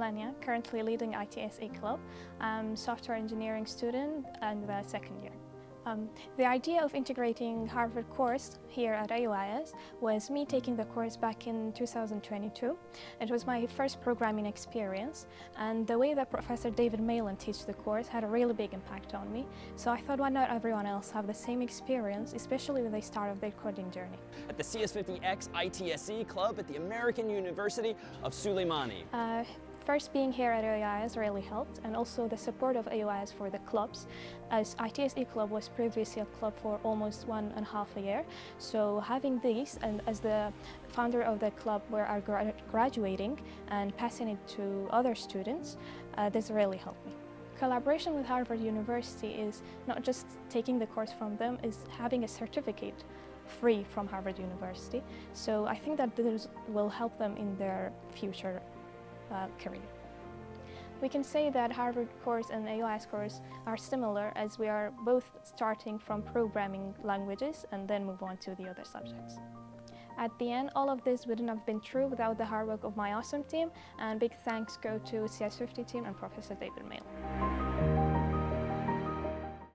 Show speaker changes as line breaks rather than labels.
Lanya, currently leading ITSE Club. I'm a software engineering student and the second year. The idea of integrating Harvard course here at AUIS was me taking the course back in 2022. It was my first programming experience, and the way that Professor David Malin teaches the course had a really big impact on me. So I thought, why not everyone else have the same experience, especially when they start off their coding journey.
At the CS50X ITSE Club at the American University of Suleimani.
First, being here at AUIS really helped, and also the support of AUIS for the clubs, as ITSE Club was previously a club for almost 1.5 years. So having these, and as the founder of the club, where are graduating and passing it to other students, this really helped me. Collaboration with Harvard University is not just taking the course from them, is having a certificate free from Harvard University. So I think that this will help them in their future career. We can say that Harvard course and AUIS course are similar, as we are both starting from programming languages and then move on to the other subjects. At the end, all of this wouldn't have been true without the hard work of my awesome team, and big thanks go to CS50 team and Professor David Malin.